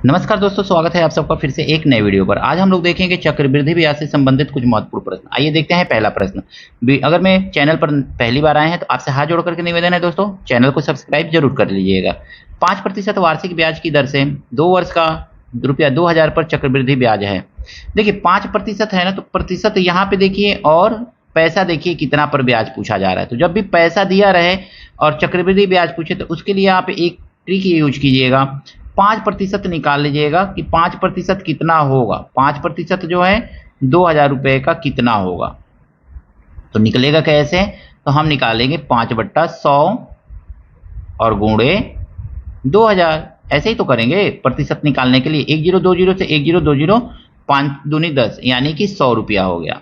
नमस्कार दोस्तों, स्वागत है आप सबका फिर से एक नए वीडियो पर। आज हम लोग देखेंगे चक्रवृद्धि ब्याज से संबंधित कुछ महत्वपूर्ण प्रश्न। आइए देखते हैं पहला प्रश्न। अगर मैं चैनल पर पहली बार आए हैं तो आपसे हाथ जोड़ करके निवेदन है दोस्तों, चैनल को सब्सक्राइब जरूर कर लीजिएगा। 5% वार्षिक ब्याज की दर से 2 वर्ष का ₹2000 पर चक्रवृद्धि ब्याज है। देखिए 5% है ना, तो प्रतिशत यहाँ पे देखिए और पैसा देखिए कितना पर ब्याज पूछा जा रहा है। तो जब भी पैसा दिया रहे और चक्रवृद्धि ब्याज पूछे तो उसके लिए आप एक ट्रिक यूज कीजिएगा। 5% निकाल लीजिएगा कि 5% कितना होगा। 5% जो है 2000 रुपये का कितना होगा, तो निकलेगा कैसे? तो हम निकालेंगे 5/100 और गुणे 2000। ऐसे ही तो करेंगे प्रतिशत निकालने के लिए। 1020 से 1020, 5 दूनी 10 यानी कि 100 रुपया हो गया।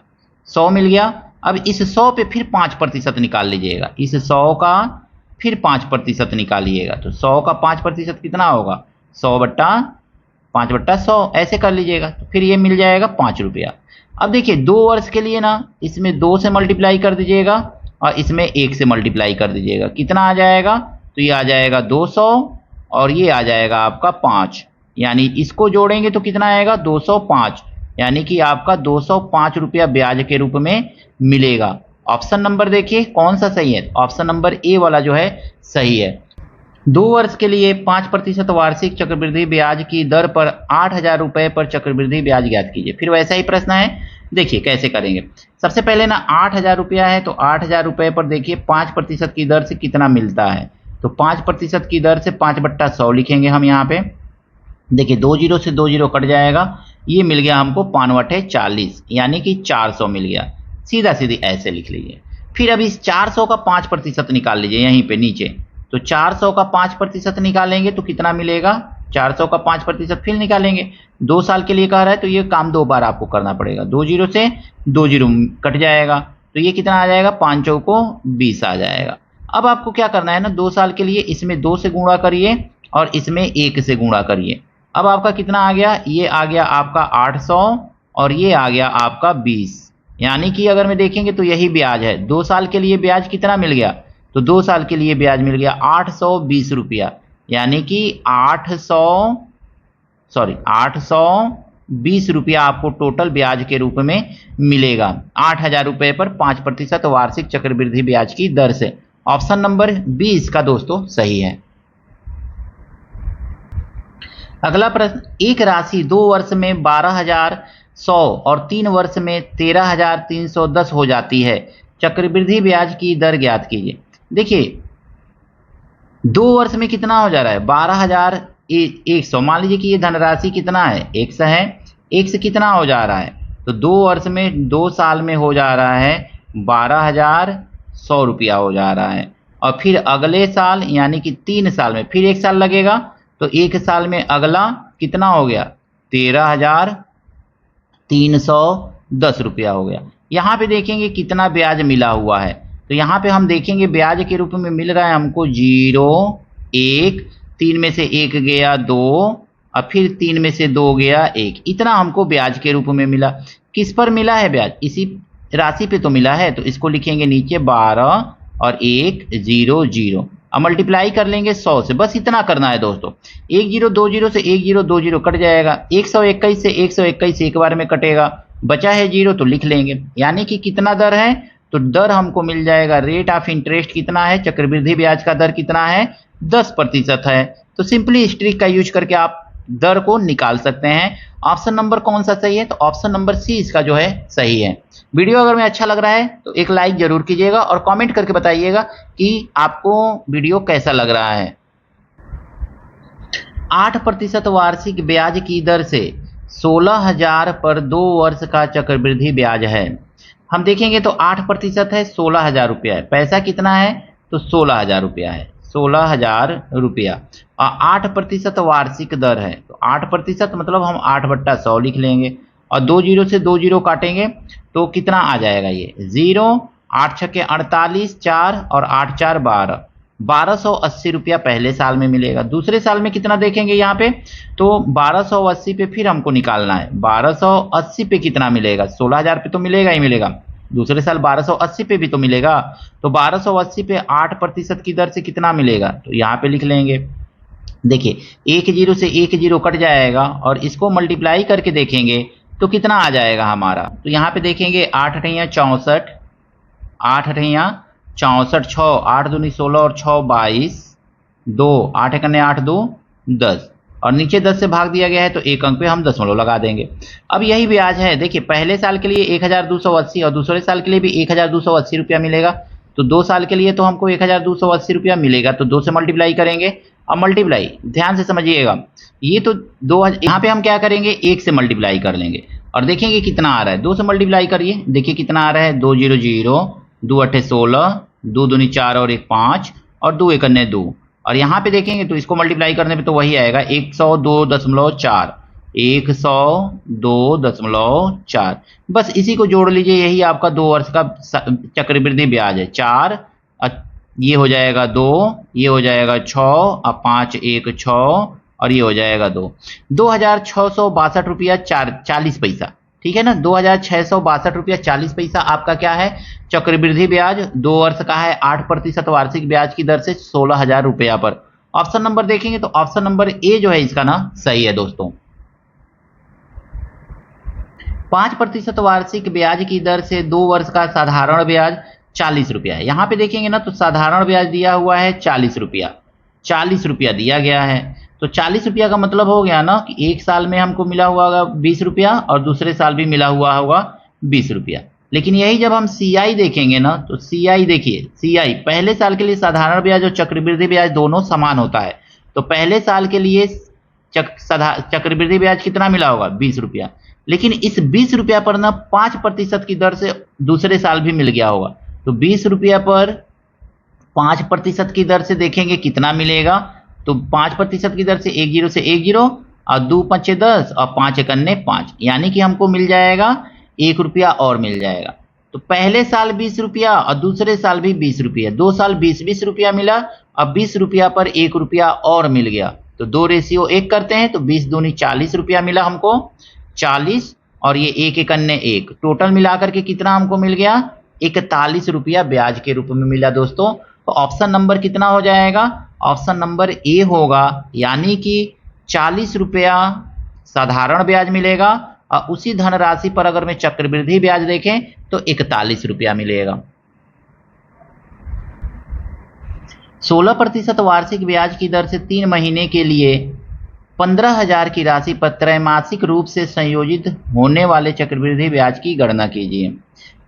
100 मिल गया। अब इस 100 पे फिर 5% निकाल लीजिएगा। इस 100 का फिर 5% निकालिएगा तो 100 का 5% कितना होगा? 100/5/100 ऐसे कर लीजिएगा तो फिर ये मिल जाएगा 5 रुपया। अब देखिए 2 वर्ष के लिए ना, इसमें 2 से मल्टीप्लाई कर दीजिएगा और इसमें 1 से मल्टीप्लाई कर दीजिएगा। कितना आ जाएगा? तो ये आ जाएगा 200 और ये आ जाएगा आपका 5, यानी इसको जोड़ेंगे तो कितना आएगा? 205, यानी कि आपका 205 रुपया ब्याज के रूप में मिलेगा। ऑप्शन नंबर देखिए कौन सा सही है। ऑप्शन नंबर ए वाला जो है सही है। 2 वर्ष के लिए 5% वार्षिक चक्रवृद्धि ब्याज की दर पर 8000 रुपये पर चक्रवृद्धि ब्याज ज्ञात कीजिए। फिर वैसा ही प्रश्न है, देखिए कैसे करेंगे। सबसे पहले ना 8000 रुपया है तो 8000 रुपये पर देखिए 5% की दर से कितना मिलता है। तो 5% की दर से 5/100 लिखेंगे हम यहाँ पे। देखिए 20 से 20 कट जाएगा, ये मिल गया हमको 5/40 यानी कि 400 मिल गया। सीधा सीधी ऐसे लिख लीजिए। फिर अब इस 400 का 5% निकाल लीजिए यहीं पे नीचे। तो 400 का 5% निकालेंगे तो कितना मिलेगा? 400 का 5% फिर निकालेंगे। 2 साल के लिए कह रहा है तो ये काम 2 बार आपको करना पड़ेगा। 20 से 20 कट जाएगा तो ये कितना आ जाएगा? 5 चौको 20 आ जाएगा। अब आपको क्या करना है ना, 2 साल के लिए इसमें 2 से गुणा करिए और इसमें 1 से गुणा करिए। अब आपका कितना आ गया? ये आ गया आपका 800 और ये आ गया आपका 20, यानी कि अगर मैं देखेंगे तो यही ब्याज है। 2 साल के लिए ब्याज कितना मिल गया? तो 2 साल के लिए ब्याज मिल गया 820 रुपया, यानी कि 820 रुपया आपको टोटल ब्याज के रूप में मिलेगा 8000 रुपये पर 5% वार्षिक चक्रवृद्धि ब्याज की दर से। ऑप्शन नंबर बी इसका दोस्तों सही है। अगला प्रश्न, एक राशि 2 वर्ष में 12100 और 3 वर्ष में 13310 हो जाती है। चक्रवृद्धि ब्याज की दर ज्ञात कीजिए। देखिए 2 वर्ष में कितना हो जा रहा है? 12100। मान लीजिए कि ये धनराशि कितना है? 100 है। 1 से कितना हो जा रहा है? तो 2 वर्ष में 2 साल में हो जा रहा है 12100 रुपया हो जा रहा है। और फिर अगले साल यानी कि 3 साल में फिर 1 साल लगेगा तो 1 साल में अगला कितना हो गया? 13310 रुपया हो गया। यहाँ पे देखेंगे कितना ब्याज मिला हुआ है। तो यहाँ पे हम देखेंगे ब्याज के रूप में मिल रहा है हमको 0, 1, 3 में से 1 गया 2 और फिर 3 में से 2 गया 1। इतना हमको ब्याज के रूप में मिला। किस पर मिला है ब्याज? इसी राशि पे तो मिला है। तो इसको लिखेंगे नीचे 12 और 1 0 0 अब मल्टीप्लाई कर लेंगे 100 से। बस इतना करना है दोस्तों। 1020 से 1020 कट जाएगा। 121 से 121 एक बार में कटेगा, बचा है 0 तो लिख लेंगे। यानी कि कितना दर है? तो दर हमको मिल जाएगा, रेट ऑफ इंटरेस्ट कितना है? चक्रवृद्धि ब्याज का दर कितना है? 10% है। तो सिंपली इस ट्रिक का यूज करके आप दर को निकाल सकते हैं। ऑप्शन नंबर कौन सा सही है? तो ऑप्शन नंबर सी इसका जो है सही है। वीडियो अगर में अच्छा लग रहा है तो एक लाइक जरूर कीजिएगा और कमेंट करके बताइएगा कि आपको वीडियो कैसा लग रहा है। 8% वार्षिक ब्याज की दर से 16000 पर 2 वर्ष का चक्रवृद्धि ब्याज है। हम देखेंगे तो 8% है, 16000 रुपया है। पैसा कितना है? तो 16000 रुपया है। 16000 रुपया और 8% वार्षिक दर है। तो 8% मतलब हम 8/100 लिख लेंगे और 20 से 20 काटेंगे तो कितना आ जाएगा? ये 0, 8 छक्के 48, 4 और 8 4 12, 1280 रुपया पहले साल में मिलेगा। दूसरे साल में कितना देखेंगे यहाँ पे? तो 1280 पे फिर हमको निकालना है। 1280 पे कितना मिलेगा? 16000 पे तो मिलेगा ही मिलेगा। दूसरे साल 1280 पे भी तो मिलेगा। तो 1280 पे 8% की दर से कितना मिलेगा? तो यहाँ पे लिख लेंगे देखिए एक जीरो से एक जीरो कट जाएगा और इसको मल्टीप्लाई करके देखेंगे तो कितना आ जाएगा हमारा। तो यहाँ पे देखेंगे 8 अठैया 64, 8 अठैया 64, 6 8 दूनी 16 और 6 22, 2 8 एकन्ने 8 2 10 और नीचे 10 से भाग दिया गया है तो एक अंक पे हम दशमलव लगा देंगे। अब यही ब्याज है, देखिए पहले साल के लिए 1280 और दूसरे साल के लिए भी 1280 रुपया मिलेगा। तो 2 साल के लिए तो हमको 1280 रुपया मिलेगा, तो 2 से मल्टीप्लाई करेंगे। अब मल्टीप्लाई ध्यान से समझिएगा, ये तो यहाँ पे हम क्या करेंगे 1 से मल्टीप्लाई कर लेंगे और देखेंगे कितना आ रहा है। 2 से मल्टीप्लाई करिए, देखिए कितना आ रहा है 2 0 0, 2 8 16, 2 दूनी 4 और 1 5 और 2 एकन्ने 2 और यहाँ पे देखेंगे तो इसको मल्टीप्लाई करने पे तो वही आएगा 102.4, 102.4। बस इसी को जोड़ लीजिए, यही आपका 2 वर्ष का चक्रवृद्धि ब्याज है। 4 ये हो जाएगा 2, ये हो जाएगा 6 और 5 1 6 और ये हो जाएगा 2, 2662 रुपया 40 पैसा। ठीक है ना, 2662 रुपया 40 पैसा आपका क्या है चक्रवृद्धि ब्याज। 2 वर्ष का है, 8% वार्षिक ब्याज की दर से 16,000 रुपया पर। ऑप्शन नंबर देखेंगे तो ऑप्शन नंबर ए जो है इसका ना सही है दोस्तों। 5% वार्षिक ब्याज की दर से 2 वर्ष का साधारण ब्याज 40 रुपया है। यहाँ पे देखेंगे ना तो साधारण ब्याज दिया हुआ है 40 रुपया, 40 रुपया दिया गया है। तो 40 रुपया का मतलब हो गया ना कि एक साल में हमको मिला हुआ होगा 20 रुपया और दूसरे साल भी मिला हुआ होगा 20 रुपया। लेकिन यही जब हम सीआई देखेंगे ना तो सीआई देखिए, सीआई पहले साल के लिए साधारण ब्याज और चक्रवृद्धि ब्याज दोनों समान होता है। तो पहले साल के लिए चक्रवृद्धि ब्याज कितना मिला होगा 20 रुपया, लेकिन इस 20 रुपया पर ना 5% की दर से दूसरे साल भी मिल गया होगा। तो 20 रुपया पर 5% की दर से देखेंगे कितना मिलेगा। तो 5% की दर से 10 से 10 और 2 5 10 और 5 एकन्ने 5, यानी कि हमको मिल जाएगा 1 रुपया और मिल जाएगा। तो पहले साल 20 रुपया और दूसरे साल भी 20 रुपया, 2 साल 20 रुपया मिला और 20 रुपया पर 1 रुपया और मिल गया। तो 2 रेशियो 1 करते हैं तो 20 दूनी 40 रुपया मिला हमको, 40 और ये 1 एकन्ने 1, टोटल मिलाकर के कितना हमको मिल गया 41 रुपया ब्याज के रूप में मिला दोस्तों। तो ऑप्शन नंबर कितना हो जाएगा, ऑप्शन नंबर ए होगा, यानी कि 40 रुपया साधारण ब्याज मिलेगा और उसी धनराशि पर अगर मैं चक्रवृद्धि ब्याज देखें तो 41 रुपया मिलेगा। 16% वार्षिक ब्याज की दर से 3 महीने के लिए 15,000 की राशि पर त्रैमासिक रूप से संयोजित होने वाले चक्रवृद्धि ब्याज की गणना कीजिए।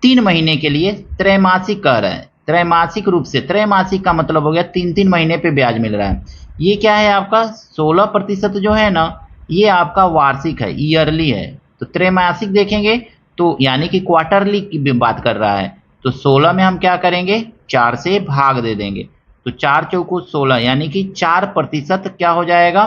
3 महीने के लिए त्रैमासिक कह रहे हैं, त्रैमासिक रूप से, त्रैमासिक का मतलब हो गया 3-3 महीने पे ब्याज मिल रहा है। ये क्या है आपका 16% जो है ना ये आपका वार्षिक है, ईयरली है। तो त्रैमासिक देखेंगे तो यानी कि क्वार्टरली की बात कर रहा है। तो 16 में हम क्या करेंगे 4 से भाग दे देंगे, तो 4 चौको 16 यानी कि 4% क्या हो जाएगा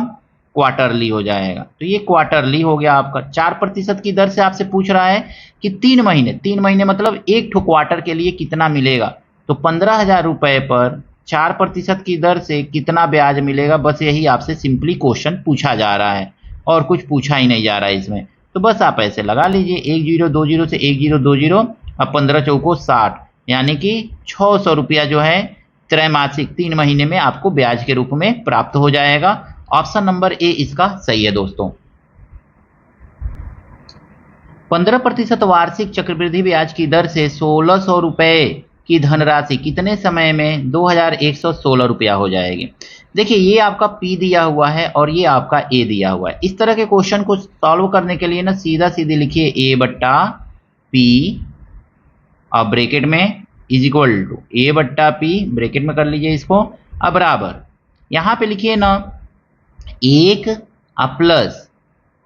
क्वार्टरली हो जाएगा। तो ये क्वार्टरली हो गया आपका। 4% की दर से आपसे पूछ रहा है कि 3 महीने मतलब एक ठो क्वार्टर के लिए कितना मिलेगा। तो 15,000 रुपए पर 4% की दर से कितना ब्याज मिलेगा, बस यही आपसे सिंपली क्वेश्चन पूछा जा रहा है और कुछ पूछा ही नहीं जा रहा है इसमें। तो बस आप ऐसे लगा लीजिए 1020 से 1020 और 15 चौको 60, यानी कि 600 रुपया जो है त्रैमासिक 3 महीने में आपको ब्याज के रूप में प्राप्त हो जाएगा। ऑप्शन नंबर ए इसका सही है दोस्तों। 15% वार्षिक चक्रवृद्धि ब्याज की दर से 1600 रुपए की धनराशि कितने समय में 2116 रुपया हो जाएगी। देखिए ये आपका P दिया हुआ है और ये आपका A दिया हुआ है। इस तरह के क्वेश्चन को सॉल्व करने के लिए ना सीधा सीधे लिखिए A बट्टा P और ब्रैकेट में इज इक्वल टू A बट्टा P, ब्रैकेट में कर लीजिए इसको, अब बराबर यहाँ पे लिखिए ना 1 प्लस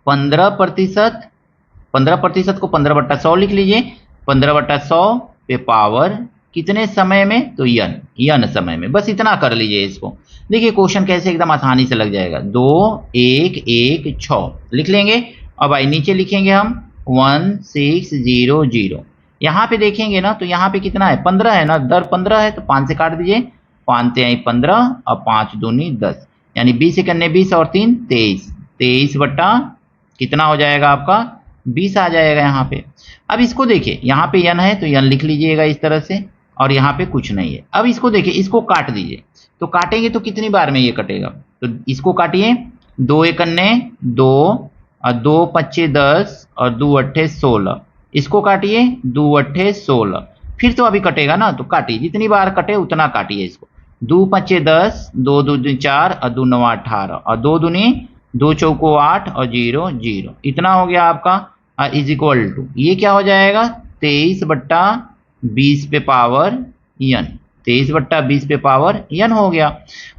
15%, 15% को 15/100 लिख लीजिए, 15/100 पे पावर कितने समय में, तो n समय में। बस इतना कर लीजिए इसको। देखिए क्वेश्चन कैसे एकदम आसानी से लग जाएगा। 2 1 1 6 लिख लेंगे। अब आई नीचे लिखेंगे हम 1600। यहाँ पे देखेंगे ना तो यहाँ पे कितना है 15 है ना, दर 15 है तो 5 से काट दीजिए, 5 से आई 15 और 5 दूनी 10, यानी 20 एकन्ने 20 और 3 23, 23 बट्टा कितना हो जाएगा आपका 20 आ जाएगा यहाँ पे। अब इसको देखिए यहाँ पे n है तो n लिख लीजिएगा इस तरह से और यहाँ पे कुछ नहीं है। अब इसको देखिए, इसको काट दीजिए, तो काटेंगे तो कितनी बार में ये कटेगा, तो इसको काटिए, 2 एकन्ने 2 और 2 पच्चे 10 और 2 अट्ठे 16, इसको काटिए 2 अट्ठे 16, फिर तो अभी कटेगा ना, तो काटिए, जितनी बार कटे उतना काटिए इसको। 2 पच्चे 10, 2 दूनी 4 और 2 नवा 18 और 2 दूनी 2 चौको 8 और 0 0, इतना हो गया आपका इज इक्वल टू, ये क्या हो जाएगा 23/20 पे पावर n, 23/20 पे पावर n हो गया।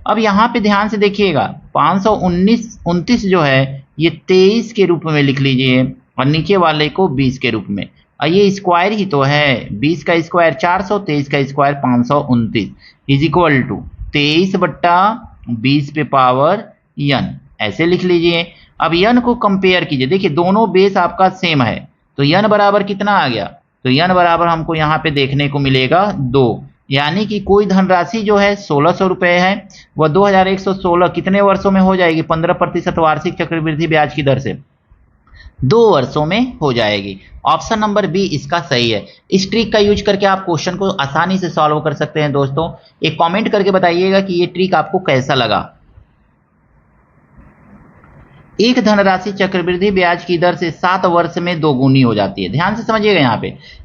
अब यहाँ पे ध्यान से देखिएगा 529 जो है ये 23 के रूप में लिख लीजिए और नीचे वाले को 20 के रूप में, और ये स्क्वायर ही तो है, 20 का स्क्वायर 400, 23 का स्क्वायर 529 इज इक्वल टू 23/20 पे पावर n, ऐसे लिख लीजिए। अब n को कंपेयर कीजिए, देखिए दोनों बेस आपका सेम है, तो n बराबर कितना आ गया, तो न बराबर हमको यहाँ पे देखने को मिलेगा 2, यानी कि कोई धनराशि जो है 1600 रुपये है, वह 2116 कितने वर्षों में हो जाएगी, 15% वार्षिक चक्रवृद्धि ब्याज की दर से 2 वर्षों में हो जाएगी। ऑप्शन नंबर बी इसका सही है। इस ट्रिक का यूज करके आप क्वेश्चन को आसानी से सॉल्व कर सकते हैं। दोस्तों एक कमेंट करके बताइएगा कि ये ट्रिक आपको कैसा लगा। एक धनराशि चक्रवृद्धि ब्याज की दर से 7 वर्ष में दोगुनी हो जाती है। ध्यान से समझिएगा,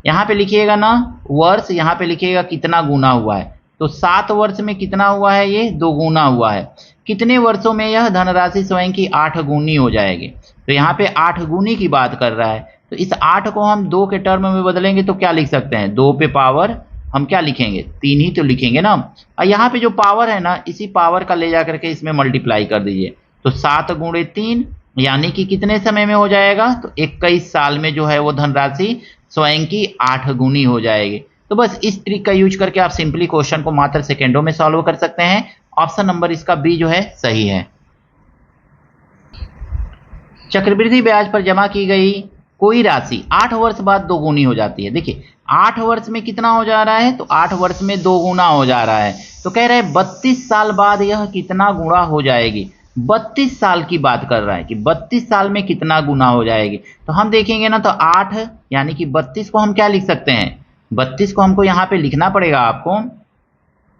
यहाँ पे लिखिएगा ना वर्ष, यहाँ पे लिखिएगा कितना गुना हुआ है, तो 7 वर्ष में कितना हुआ है, ये दोगुना हुआ है। कितने वर्षों में यह धनराशि स्वयं की 8 गुनी हो जाएगी, तो यहाँ पे 8 गुनी की बात कर रहा है, तो इस 8 को हम 2 के टर्म में बदलेंगे तो क्या लिख सकते हैं, 2 पे पावर हम क्या लिखेंगे, 3 ही तो लिखेंगे ना। और यहाँ पे जो पावर है ना, इसी पावर का ले जा करके इसमें मल्टीप्लाई कर दीजिए, तो 7 गुणे 3 यानी कि कितने समय में हो जाएगा, तो 21 साल में जो है वो धनराशि स्वयं की 8 गुनी हो जाएगी। तो बस इस ट्रिक का यूज करके आप सिंपली क्वेश्चन को मात्र सेकेंडों में सॉल्व कर सकते हैं। ऑप्शन नंबर इसका बी जो है सही है। चक्रवृद्धि ब्याज पर जमा की गई कोई राशि 8 वर्ष बाद दोगुनी हो जाती है। देखिए 8 वर्ष में कितना हो जा रहा है, तो 8 वर्ष में दोगुना हो जा रहा है, तो कह रहे हैं 32 साल बाद यह कितना गुणा हो जाएगी। 32 साल की बात कर रहा है कि 32 साल में कितना गुना हो जाएगी। तो हम देखेंगे ना, तो 8 यानी कि 32 को हम क्या लिख सकते हैं, 32 को हमको यहाँ पे लिखना पड़ेगा आपको।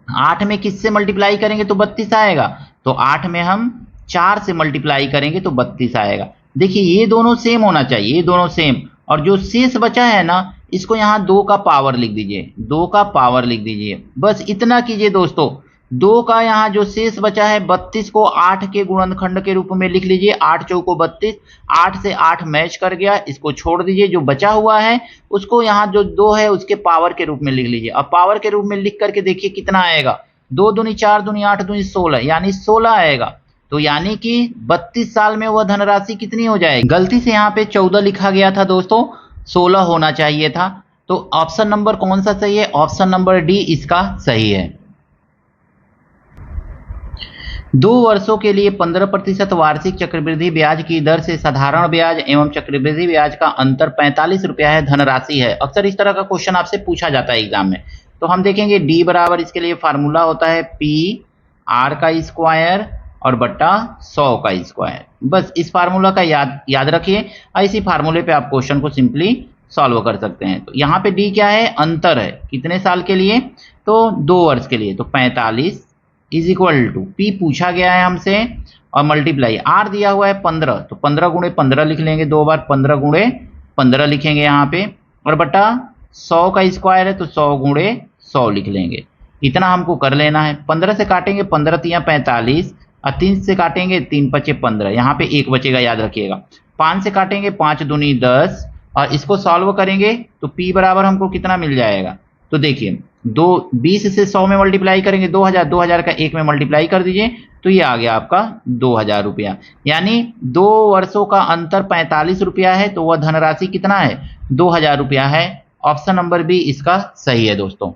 8 में किससे मल्टीप्लाई करेंगे तो 32 आएगा, तो 8 में हम 4 से मल्टीप्लाई करेंगे तो 32 आएगा। देखिए ये दोनों सेम होना चाहिए, ये दोनों सेम, और जो शेष बचा है ना, इसको यहाँ 2 का पावर लिख दीजिए, 2 का पावर लिख दीजिए, बस इतना कीजिए दोस्तों। 2 का यहाँ जो शेष बचा है 32 को 8 के गुणनखंड के रूप में लिख लीजिए, 8 चौको 32, 8 से 8 मैच कर गया, इसको छोड़ दीजिए। जो बचा हुआ है उसको यहाँ जो 2 है उसके पावर के रूप में लिख लीजिए। अब पावर के रूप में लिख करके देखिए कितना आएगा, 2 दूनी 4 दूनी 8 दूनी 16, यानी 16 आएगा। तो यानी कि 32 साल में वह धनराशि कितनी हो जाएगी। गलती से यहाँ पे 14 लिखा गया था दोस्तों, 16 होना चाहिए था। तो ऑप्शन नंबर कौन सा सही है, ऑप्शन नंबर डी इसका सही है। 2 वर्षों के लिए 15% वार्षिक चक्रवृद्धि ब्याज की दर से साधारण ब्याज एवं चक्रवृद्धि ब्याज का अंतर 45 रुपया है, धनराशि है। अक्सर इस तरह का क्वेश्चन आपसे पूछा जाता है एग्जाम में। तो हम देखेंगे डी बराबर, इसके लिए फार्मूला होता है पी आर का स्क्वायर और बट्टा 100 का स्क्वायर। बस इस फार्मूला का याद रखिए, और इसी फार्मूले पे आप क्वेश्चन को सिंपली सॉल्व कर सकते हैं। तो यहाँ पे डी क्या है, अंतर है, कितने साल के लिए, तो 2 वर्ष के लिए, तो 45 इज इक्वल टू पी पूछा गया है हमसे और मल्टीप्लाई आर दिया हुआ है 15, तो 15 गुणे 15 लिख लेंगे, 2 बार 15 गुणे 15 लिखेंगे यहाँ पे, और बटा 100 का स्क्वायर है तो 100 गुणे 100 लिख लेंगे। इतना हमको कर लेना है। 15 से काटेंगे 15 तिया 45, और 3 से काटेंगे 3 पचे 15, यहाँ पे 1 बचेगा, याद रखिएगा। 5 से काटेंगे 5 दूनी 10, और इसको सॉल्व करेंगे तो p बराबर हमको कितना मिल जाएगा, तो देखिए 20 से 100 में मल्टीप्लाई करेंगे 2000, 2000 का 1 में मल्टीप्लाई कर दीजिए, तो ये आ गया आपका 2000 रुपया। यानी 2 वर्षों का अंतर 45 रुपया है, तो वह धनराशि कितना है, 2000 रुपया है। ऑप्शन नंबर बी इसका सही है दोस्तों।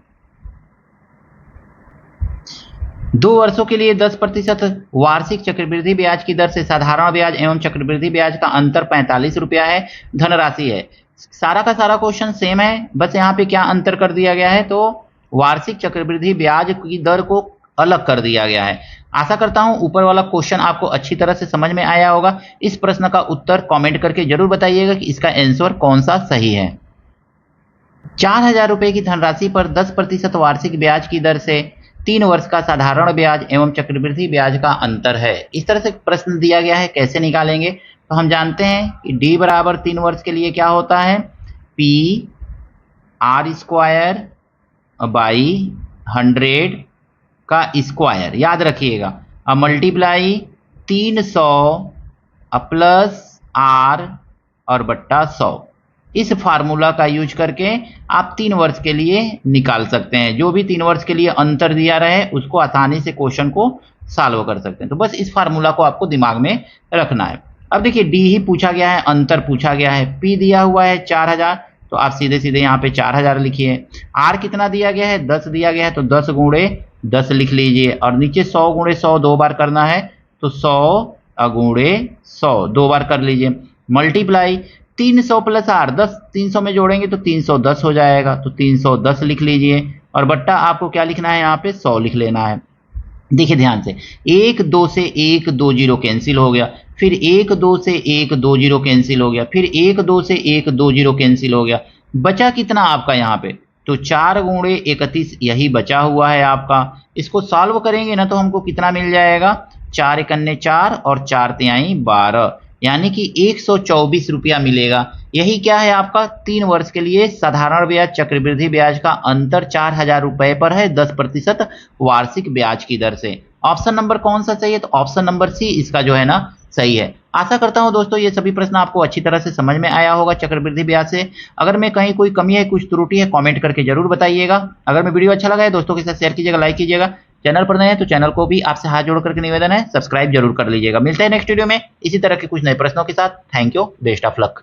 2 वर्षों के लिए 10% वार्षिक चक्रवृद्धि ब्याज की दर से साधारण ब्याज एवं चक्रवृद्धि ब्याज का अंतर 45 रुपया है, धनराशि है। सारा का सारा क्वेश्चन सेम है, बस यहाँ पे क्या अंतर कर दिया गया है, तो वार्षिक चक्रवृद्धि ब्याज की दर को अलग कर दिया गया है। आशा करता हूं ऊपर वाला क्वेश्चन आपको अच्छी तरह से समझ में आया होगा। इस प्रश्न का उत्तर कमेंट करके जरूर बताइएगा कि इसका आंसर कौन सा सही है। 4000 रुपए की धनराशि पर 10% वार्षिक ब्याज की दर से 3 वर्ष का साधारण ब्याज एवं चक्रवृद्धि ब्याज का अंतर है। इस तरह से प्रश्न दिया गया है, कैसे निकालेंगे? तो हम जानते हैं कि डी बराबर 3 वर्ष के लिए क्या होता है, पी आर स्क्वायर बाई 100 का स्क्वायर, याद रखिएगा। अब मल्टीप्लाई 300 प्लस आर और बट्टा 100। इस फार्मूला का यूज करके आप 3 वर्ष के लिए निकाल सकते हैं। जो भी 3 वर्ष के लिए अंतर दिया रहे उसको आसानी से क्वेश्चन को सॉल्व कर सकते हैं। तो बस इस फार्मूला को आपको दिमाग में रखना है। अब देखिए डी ही पूछा गया है, अंतर पूछा गया है, पी दिया हुआ है 4000, तो आप सीधे सीधे यहाँ पे 4000 लिखिए। आर कितना दिया गया है, 10 दिया गया है, तो 10 गुणे 10 लिख लीजिए। और नीचे 100 गुणे 100 2 बार करना है, तो 100 गुणे 100 2 बार कर लीजिए। मल्टीप्लाई 300 प्लस आर 10, 300 में जोड़ेंगे तो 310 हो जाएगा, तो 310 लिख लीजिए। और बट्टा आपको क्या लिखना है, यहाँ पे 100 लिख लेना है। देखिए ध्यान से, 1 2 से 1 2 0 कैंसिल हो गया, फिर 1 2 से 1 2 0 कैंसिल हो गया, फिर 1 2 से 1 2 0 कैंसिल हो गया। बचा कितना आपका यहाँ पे, तो 4 गुणे 31 यही बचा हुआ है आपका। इसको सॉल्व करेंगे ना तो हमको कितना मिल जाएगा, 4 एकन्ने 4 और 4 तिहाई 12, यानी कि 124 रुपया मिलेगा। यही क्या है आपका 3 वर्ष के लिए साधारण ब्याज चक्रवृद्धि ब्याज का अंतर 4000 रुपए पर है 10% वार्षिक ब्याज की दर से। ऑप्शन नंबर कौन सा चाहिए, तो ऑप्शन नंबर सी इसका जो है ना सही है। आशा करता हूं दोस्तों ये सभी प्रश्न आपको अच्छी तरह से समझ में आया होगा चक्रवृद्धि ब्याज से। अगर मैं कहीं कोई कमी है, कुछ त्रुटि है, कमेंट करके जरूर बताइएगा। अगर मैं वीडियो अच्छा लगा है दोस्तों के साथ शेयर कीजिएगा, लाइक कीजिएगा। चैनल पर नए हैं तो चैनल को भी आपसे हाथ जोड़ करके निवेदन है सब्सक्राइब जरूर कर लीजिएगा। मिलते हैं नेक्स्ट वीडियो में इसी तरह के कुछ नए प्रश्नों के साथ। Thank you, best of luck.